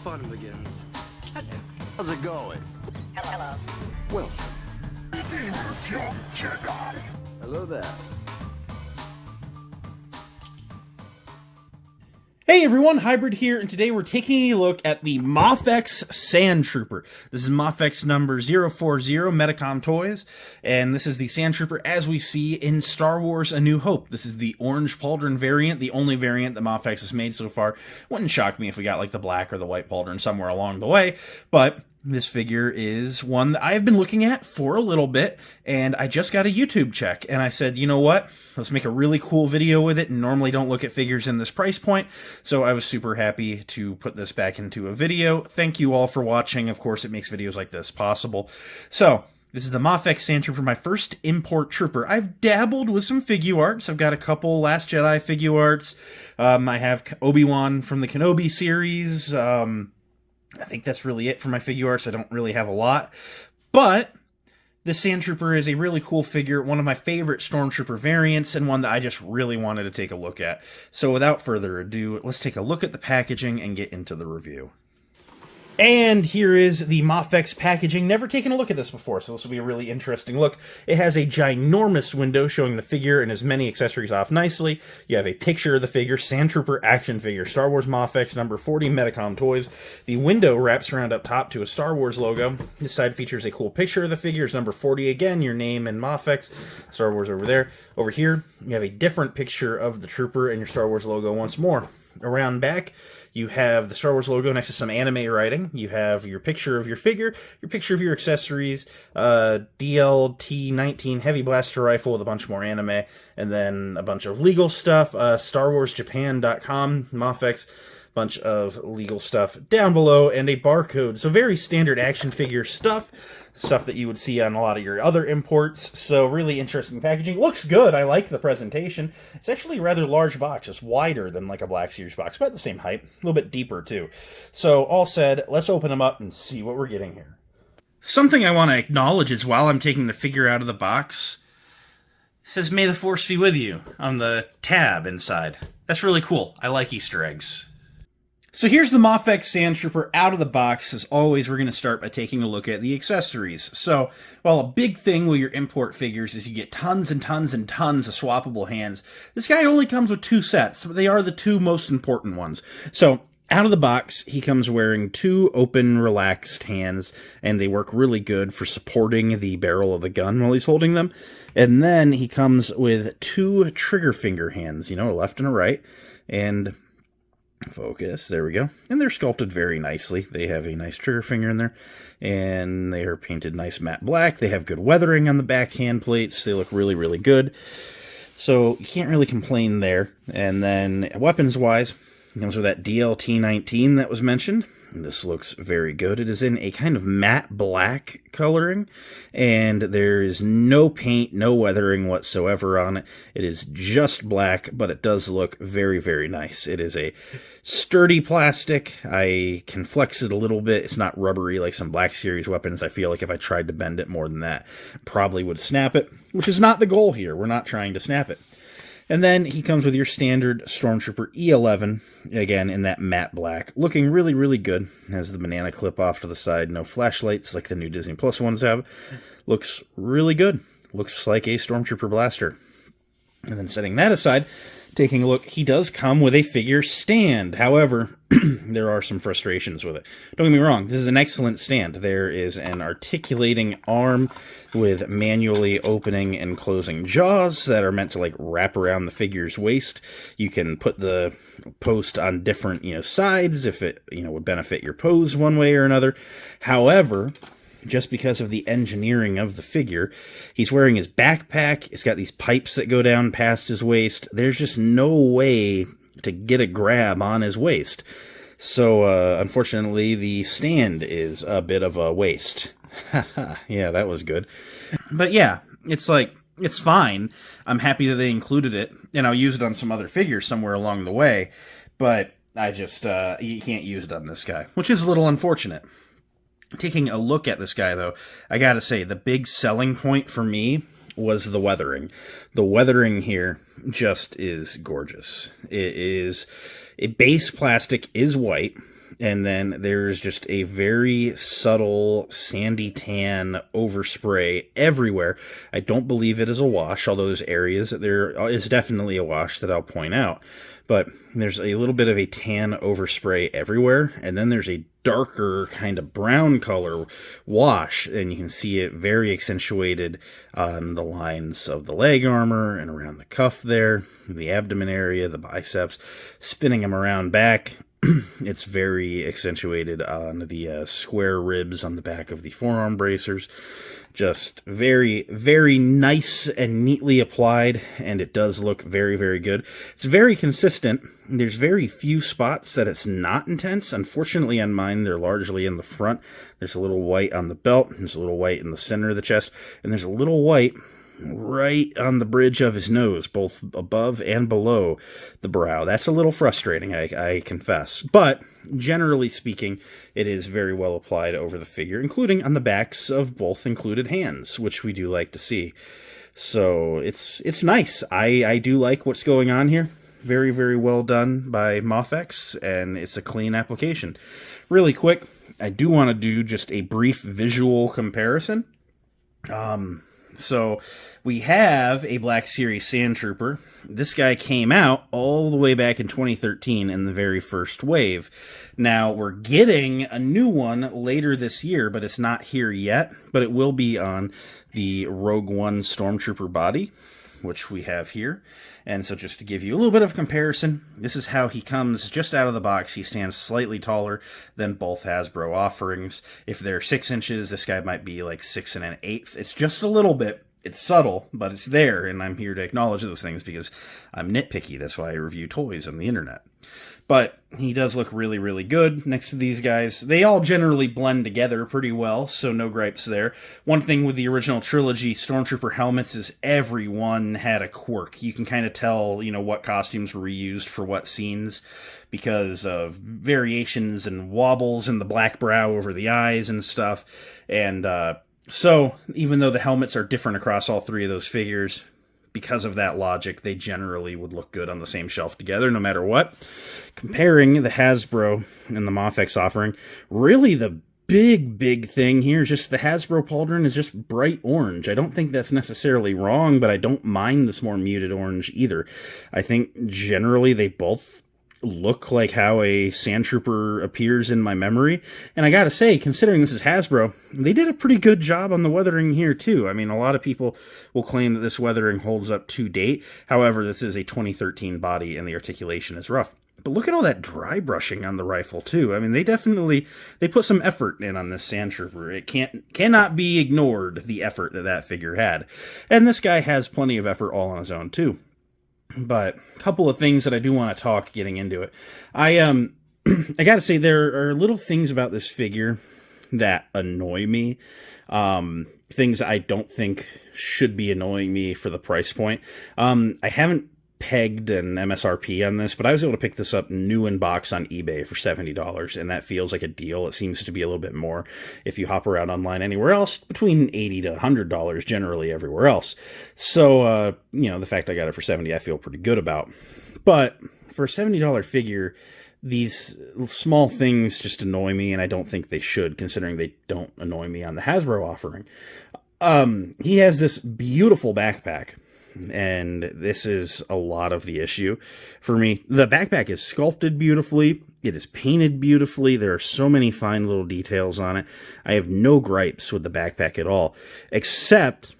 fun begins. How's it going? Hello. Well, Greetings, young Jedi. hello there. Hey everyone, Hybrid here, and today we're taking a look at the Mafex Sandtrooper. This is Mafex number 040, Metacom Toys, and this is the Sandtrooper as we see in Star Wars A New Hope. This is the orange pauldron variant, the only variant that Mafex has made so far. Wouldn't shock me if we got like the black or the white pauldron somewhere along the way, but this figure is one that I've been looking at for a little bit, and I just got a YouTube check, and I said, you know what? Let's make a really cool video with it, and normally don't look at figures in this price point, so I was super happy to put this back into a video. Thank you all for watching. Of course, it makes videos like this possible. So, this is the Mafex Sandtrooper, my first import trooper. I've dabbled with some figure arts. I've got a couple Last Jedi figure arts. I have Obi-Wan from the Kenobi series. I think that's really it for my figure arts. I don't really have a lot. But this Sandtrooper is a really cool figure, one of my favorite Stormtrooper variants, and one that I just really wanted to take a look at. So without further ado, let's take a look at the packaging and get into the review. And here is the Mafex packaging. Never taken a look at this before, so this will be a really interesting look. It has a ginormous window showing the figure and as many accessories off nicely. You have a picture of the figure, Sandtrooper action figure, Star Wars Mafex number 40, Metacom Toys. The window wraps around up top to a Star Wars logo. This side features a cool picture of the figure. It's number 40 again, your name and Mafex. Star Wars over there. Over here, you have a different picture of the trooper and your Star Wars logo once more. Around back, you have the Star Wars logo next to some anime writing. You have your picture of your figure, your picture of your accessories, DLT-19 heavy blaster rifle with a bunch more anime, and then a bunch of legal stuff, StarWarsJapan.com, Mafex, bunch of legal stuff down below, and a barcode. So very standard action figure stuff that you would see on a lot of your other imports. So really interesting packaging. Looks good. I like the presentation. It's actually a rather large box. It's wider than like a Black Series box, about the same height. A little bit deeper too. So all said, let's open them up and see what we're getting here. Something I want to acknowledge is while I'm taking the figure out of the box, it says, "May the Force be with you" on the tab inside. That's really cool. I like Easter eggs. So here's the Mafex Sandtrooper out of the box. As always, we're going to start by taking a look at the accessories. So, while a big thing with your import figures is you get tons and tons and tons of swappable hands, this guy only comes with 2 sets, but they are the 2 most important ones. So, out of the box, he comes wearing 2 open, relaxed hands, and they work really good for supporting the barrel of the gun while he's holding them. And then he comes with 2 trigger finger hands, a left and a right, and focus, there we go. And they're sculpted very nicely. They have a nice trigger finger in there, and they are painted nice matte black. They have good weathering on the back hand plates. They look really, really good. So you can't really complain there. And then weapons-wise, it comes with that DLT-19 that was mentioned. And this looks very good. It is in a kind of matte black coloring, and there is no paint, no weathering whatsoever on it. It is just black, but it does look very, very nice. It is a sturdy plastic. I can flex it a little bit. It's not rubbery like some Black Series weapons. I feel like if I tried to bend it more than that, probably would snap it, which is not the goal here. We're not trying to snap it. And then he comes with your standard Stormtrooper E11, again in that matte black, looking really, really good. Has the banana clip off to the side, no flashlights like the new Disney Plus ones have. Looks really good. Looks like a Stormtrooper blaster. And then setting that aside, taking a look, he does come with a figure stand. However, there are some frustrations with it. Don't get me wrong, this is an excellent stand. There is an articulating arm with manually opening and closing jaws that are meant to like wrap around the figure's waist. You can put the post on different, sides if it, would benefit your pose one way or another. However, just because of the engineering of the figure, he's wearing his backpack. It's got these pipes that go down past his waist. There's just no way to get a grab on his waist. So, unfortunately, the stand is a bit of a waste. Yeah, that was good. But yeah, it's fine. I'm happy that they included it, and I'll use it on some other figures somewhere along the way, but I just, you can't use it on this guy, which is a little unfortunate. Taking a look at this guy, though, I gotta say, the big selling point for me was the weathering. The weathering here just is gorgeous. Base plastic is white. And then there's just a very subtle sandy tan overspray everywhere. I don't believe it is a wash, although there's areas that there is definitely a wash that I'll point out. But there's a little bit of a tan overspray everywhere, and then there's a darker kind of brown color wash, and you can see it very accentuated on the lines of the leg armor and around the cuff there, the abdomen area, the biceps, spinning them around back. It's very accentuated on the square ribs on the back of the forearm bracers. Just very, very nice and neatly applied, and it does look very, very good. It's very consistent. There's very few spots that it's not intense. Unfortunately, on mine, they're largely in the front. There's a little white on the belt, there's a little white in the center of the chest, and there's a little white right on the bridge of his nose, both above and below the brow. That's a little frustrating, I confess. But generally speaking, it is very well applied over the figure, including on the backs of both included hands, which we do like to see. So it's nice. I do like what's going on here. Very, very well done by Mafex, and it's a clean application. Really quick, I do want to do just a brief visual comparison. So we have a Black Series Sandtrooper. This guy came out all the way back in 2013 in the very first wave. Now we're getting a new one later this year, but it's not here yet. But it will be on the Rogue One Stormtrooper body, which we have here. And so just to give you a little bit of comparison, this is how he comes just out of the box. He stands slightly taller than both Hasbro offerings. If they're 6 inches, this guy might be like 6 1/8. It's just a little bit. It's subtle, but it's there, and I'm here to acknowledge those things because I'm nitpicky. That's why I review toys on the internet. But he does look really, really good next to these guys. They all generally blend together pretty well, so no gripes there. One thing with the original trilogy Stormtrooper helmets is everyone had a quirk. You can kind of tell, what costumes were reused for what scenes because of variations and wobbles in the black brow over the eyes and stuff. And so even though the helmets are different across all three of those figures, because of that logic, they generally would look good on the same shelf together, no matter what. Comparing the Hasbro and the Mafex offering, really the big thing here is just the Hasbro pauldron is just bright orange. I don't think that's necessarily wrong, but I don't mind this more muted orange either. I think generally they both look like how a Sandtrooper appears in my memory. And I gotta say, considering this is Hasbro, they did a pretty good job on the weathering here too. I mean, a lot of people will claim that this weathering holds up to date. However, this is a 2013 body and the articulation is rough. But look at all that dry brushing on the rifle too. I mean, they put some effort in on this Sandtrooper. It cannot be ignored, the effort that figure had. And this guy has plenty of effort all on his own too. But a couple of things that I do want to talk getting into it. I gotta say, there are little things about this figure that annoy me. Things I don't think should be annoying me for the price point. I haven't pegged an MSRP on this, but I was able to pick this up new in box on eBay for $70, and that feels like a deal. It seems to be a little bit more if you hop around online anywhere else, between $80 to $100 generally everywhere else. So, the fact I got it for $70, I feel pretty good about. But for a $70 figure, these small things just annoy me, and I don't think they should, considering they don't annoy me on the Hasbro offering. He has this beautiful backpack, and this is a lot of the issue for me. The backpack is sculpted beautifully. It is painted beautifully. There are so many fine little details on it. I have no gripes with the backpack at all, except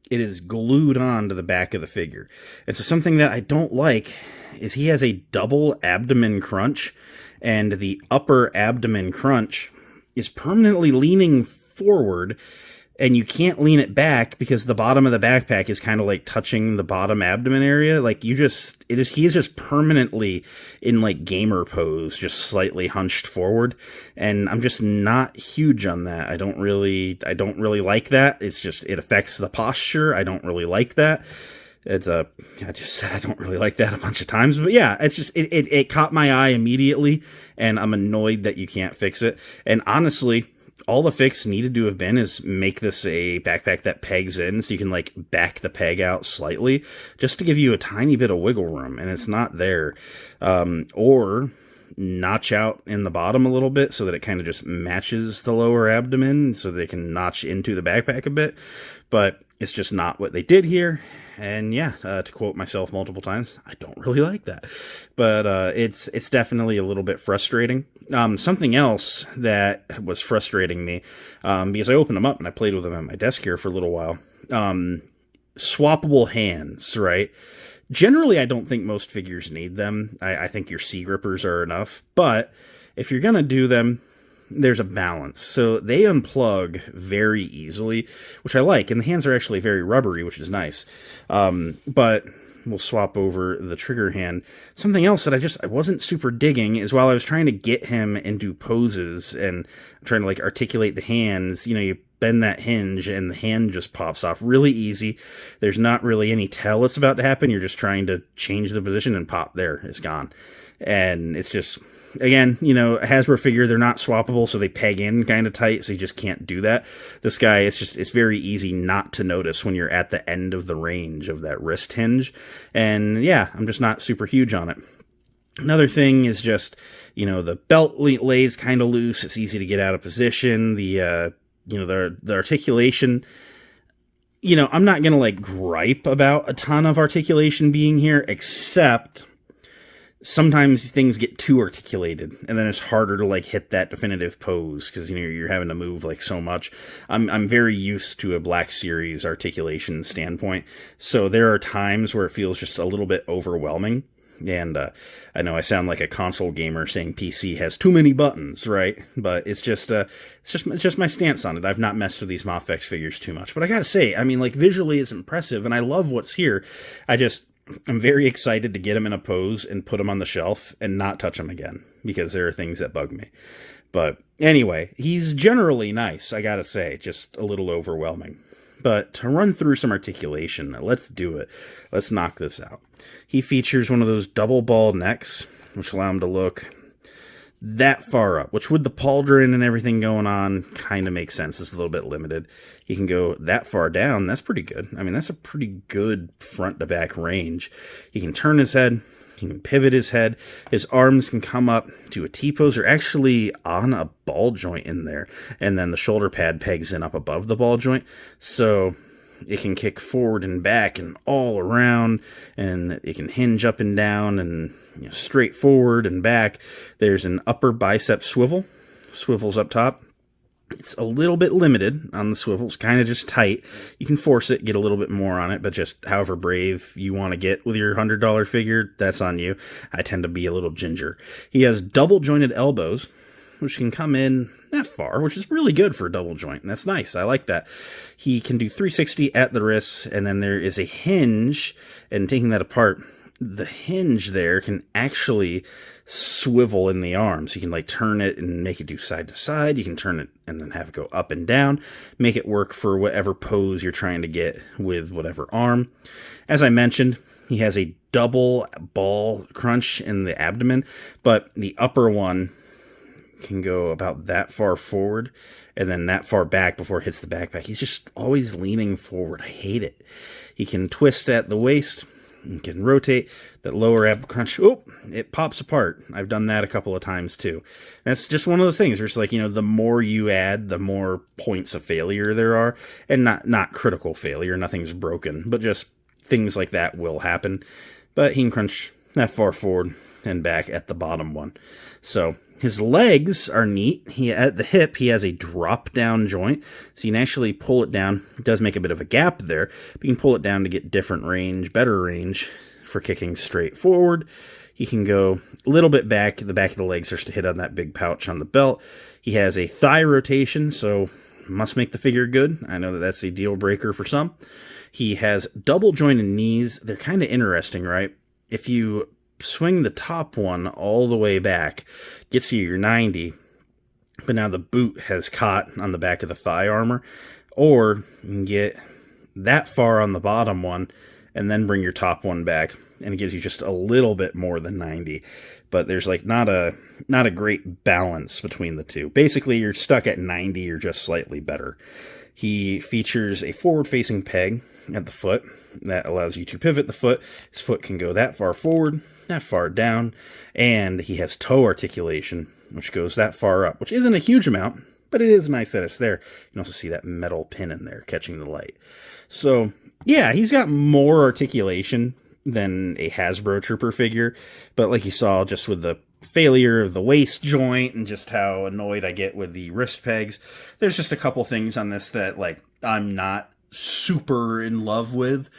it is glued on to the back of the figure. And so something that I don't like is he has a double abdomen crunch, and the upper abdomen crunch is permanently leaning forward, and you can't lean it back because the bottom of the backpack is kind of like touching the bottom abdomen area. Like he is just permanently in like gamer pose, just slightly hunched forward. And I'm just not huge on that. I don't really like that. It affects the posture. I don't really like that. I just said I don't really like that a bunch of times, but yeah, it caught my eye immediately, and I'm annoyed that you can't fix it. And honestly, all the fix needed to have been is make this a backpack that pegs in, so you can like back the peg out slightly just to give you a tiny bit of wiggle room, and it's not there. Or notch out in the bottom a little bit so that it kind of just matches the lower abdomen so they can notch into the backpack a bit. But it's just not what they did here. And yeah, to quote myself multiple times, I don't really like that. But it's definitely a little bit frustrating. Something else that was frustrating me, because I opened them up and I played with them at my desk here for a little while. Swappable hands, right? Generally, I don't think most figures need them. I think your C grippers are enough. But if you're going to do them, there's a balance. So they unplug very easily, which I like. And the hands are actually very rubbery, which is nice. But we'll swap over the trigger hand. Something else that I wasn't super digging is while I was trying to get him into poses and trying to like articulate the hands, you bend that hinge and the hand just pops off really easy. There's not really any tell that's about to happen. You're just trying to change the position and pop, there, it's gone. And it's just, again, a Hasbro figure, they're not swappable, so they peg in kind of tight, so you just can't do that. This guy, it's very easy not to notice when you're at the end of the range of that wrist hinge. And yeah, I'm just not super huge on it. Another thing is just, the belt lays kind of loose. It's easy to get out of position. The articulation, I'm not going to like gripe about a ton of articulation being here, except sometimes things get too articulated and then it's harder to like hit that definitive pose because, you're having to move like so much. I'm very used to a Black Series articulation standpoint. So there are times where it feels just a little bit overwhelming. And I know I sound like a console gamer saying PC has too many buttons, right? But it's just my stance on it. I've not messed with these Mafex figures too much, but I gotta say, visually it's impressive, and I love what's here. I'm very excited to get him in a pose and put him on the shelf and not touch him again because there are things that bug me. But anyway, he's generally nice. I gotta say, just a little overwhelming. But to run through some articulation, let's do it. Let's knock this out. He features one of those double ball necks, which allow him to look that far up, which with the pauldron and everything going on kind of makes sense. It's a little bit limited. He can go that far down. That's pretty good. That's a pretty good front to back range. He can turn his head. He can pivot his head. His arms can come up to a T-pose. They're actually on a ball joint in there. And then the shoulder pad pegs in up above the ball joint. So it can kick forward and back and all around. And it can hinge up and down and straight forward and back. There's an upper bicep swivel. Swivels up top. It's a little bit limited on the swivels, kind of just tight. You can force it, get a little bit more on it, but just however brave you want to get with your $100 figure, that's on you. I tend to be a little ginger. He has double jointed elbows, which can come in that far, which is really good for a double joint, and that's nice. I like that. He can do 360 at the wrists, and then there is a hinge, and taking that apart, the hinge there can actually swivel in the arms. You can like turn it and make it do side to side. You can turn it and then have it go up and down, make it work for whatever pose you're trying to get with whatever arm. As I mentioned, he has a double ball crunch in the abdomen, but the upper one can go about that far forward and then that far back before it hits the backpack. He's just always leaning forward. I hate it. He can twist at the waist. You can rotate that lower ab crunch. Oh, it pops apart. I've done that a couple of times too. That's just one of those things where it's like, the more you add, the more points of failure there are. And not critical failure. Nothing's broken, but just things like that will happen. But he can crunch that far forward and back at the bottom one. So his legs are neat. At the hip, he has a drop-down joint, so you can actually pull it down. It does make a bit of a gap there, but you can pull it down to get different range, better range for kicking straight forward. He can go a little bit back. The back of the leg starts to hit on that big pouch on the belt. He has a thigh rotation, so must make the figure good. I know that that's a deal breaker for some. He has double-jointed knees. They're kind of interesting, right? If you swing the top one all the way back, gets you your 90, but now the boot has caught on the back of the thigh armor, or you can get that far on the bottom one and then bring your top one back, and it gives you just a little bit more than 90, but there's like not a great balance between the two. Basically, you're stuck at 90 or just slightly better. He features a forward-facing peg at the foot that allows you to pivot the foot. His foot can go that far forward that far down, and he has toe articulation, which goes that far up, which isn't a huge amount, but it is nice that it's there. You can also see that metal pin in there catching the light. So, yeah, he's got more articulation than a Hasbro Trooper figure, but like you saw just with the failure of the waist joint and just how annoyed I get with the wrist pegs, there's just a couple things on this that, like, I'm not super in love with,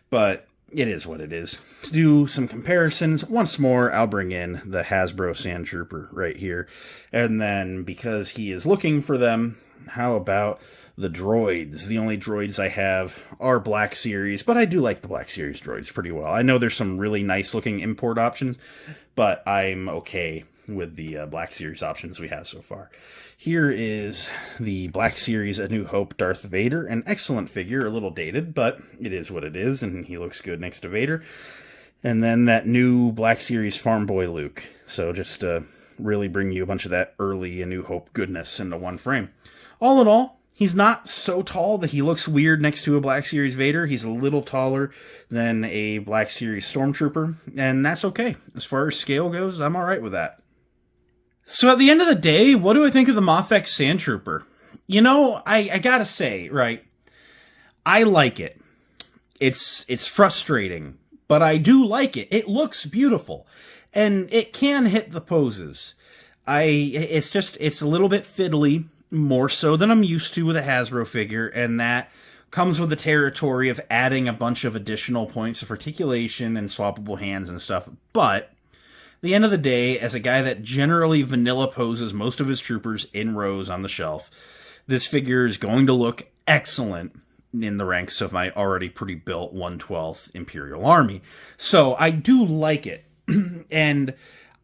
but it is what it is. To do some comparisons, once more, I'll bring in the Hasbro Sandtrooper right here. And then, because he is looking for them, how about the droids? The only droids I have are Black Series, but I do like the Black Series droids pretty well. I know there's some really nice looking import options, but I'm okay with the Black Series options we have so far. Here is the Black Series A New Hope Darth Vader, an excellent figure, a little dated, but it is what it is, and he looks good next to Vader. And then that new Black Series Farm Boy Luke. So just to really bring you a bunch of that early A New Hope goodness into one frame. All in all, he's not so tall that he looks weird next to a Black Series Vader. He's a little taller than a Black Series Stormtrooper, and that's okay. As far as scale goes, I'm alright with that. So at the end of the day, what do I think of the Mafex Sandtrooper? You know, I gotta say, right, I like it. It's frustrating, but I do like it. It looks beautiful, and it can hit the poses. It's a little bit fiddly, more so than I'm used to with a Hasbro figure, and that comes with the territory of adding a bunch of additional points of articulation and swappable hands and stuff, but at the end of the day, as a guy that generally vanilla poses most of his troopers in rows on the shelf, this figure is going to look excellent in the ranks of my already pretty built 1/12th Imperial Army. So I do like it. And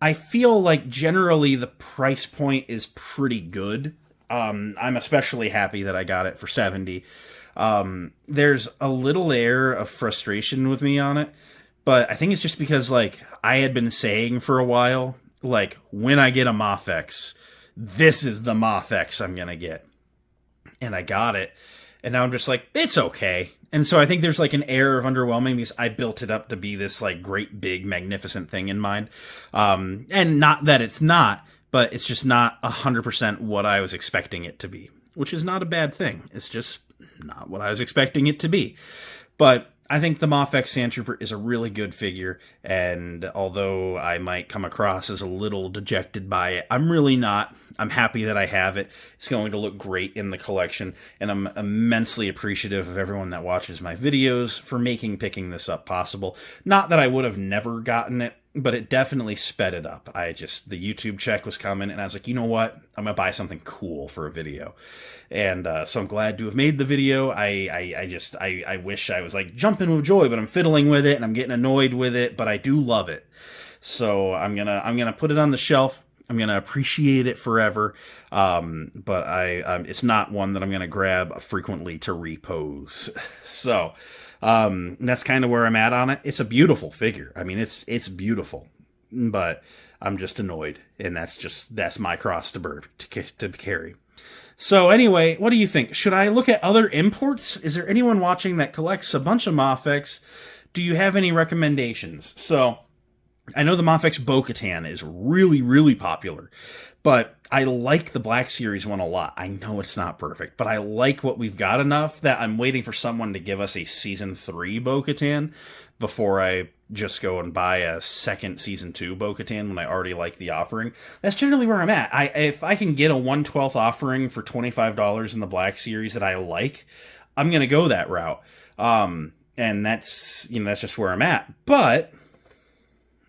I feel like generally the price point is pretty good. I'm especially happy that I got it for $70. There's a little air of frustration with me on it, but I think it's just because, like, I had been saying for a while, like, when I get a Mafex, this is the Mafex I'm gonna get. And I got it. And now I'm just like, it's okay. And so I think there's, like, an air of underwhelming because I built it up to be this, like, great, big, magnificent thing in mind. And not that it's not, but it's just not 100% what I was expecting it to be, which is not a bad thing. It's just not what I was expecting it to be. But I think the Mafex Sandtrooper is a really good figure, and although I might come across as a little dejected by it, I'm really not. I'm happy that I have it. It's going to look great in the collection, and I'm immensely appreciative of everyone that watches my videos for picking this up possible. Not that I would have never gotten it, but it definitely sped it up. The YouTube check was coming, and I was like, you know what? I'm going to buy something cool for a video. And so I'm glad to have made the video. I wish I was, like, jumping with joy, but I'm fiddling with it, and I'm getting annoyed with it, but I do love it. So I'm gonna put it on the shelf. I'm gonna appreciate it forever. But it's not one that I'm gonna grab frequently to repose. So that's kind of where I'm at on it. It's a beautiful figure. I mean, it's beautiful, but I'm just annoyed, and that's my cross to carry. So anyway, what do you think? Should I look at other imports? Is there anyone watching that collects a bunch of Mafex? Do you have any recommendations? So I know the Mafex Bo-Katan is really, really popular, but I like the Black Series one a lot. I know it's not perfect, but I like what we've got enough that I'm waiting for someone to give us a Season 3 Bo-Katan before I just go and buy a second Season 2 Bo-Katan when I already like the offering. That's generally where I'm at. If I can get a 1/12th offering for $25 in the Black Series that I like, I'm going to go that route. And that's just where I'm at. But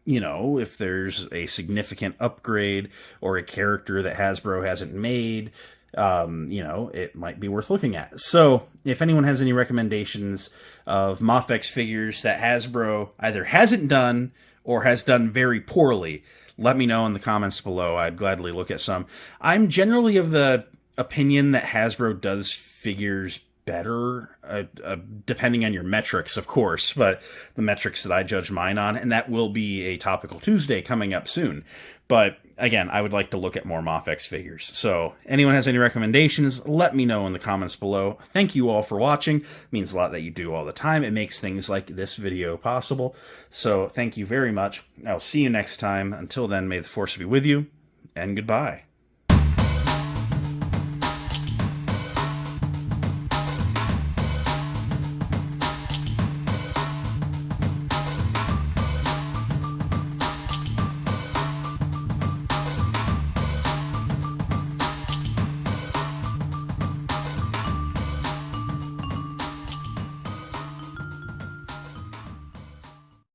if there's a significant upgrade or a character that Hasbro hasn't made, it might be worth looking at. So if anyone has any recommendations of Mafex figures that Hasbro either hasn't done or has done very poorly, let me know in the comments below. I'd gladly look at some. I'm generally of the opinion that Hasbro does figures better, depending on your metrics, of course, but the metrics that I judge mine on, and that will be a Topical Tuesday coming up soon. But again, I would like to look at more Mafex figures. So anyone has any recommendations, let me know in the comments below. Thank you all for watching. It means a lot that you do all the time. It makes things like this video possible. So thank you very much. I'll see you next time. Until then, may the force be with you, and goodbye.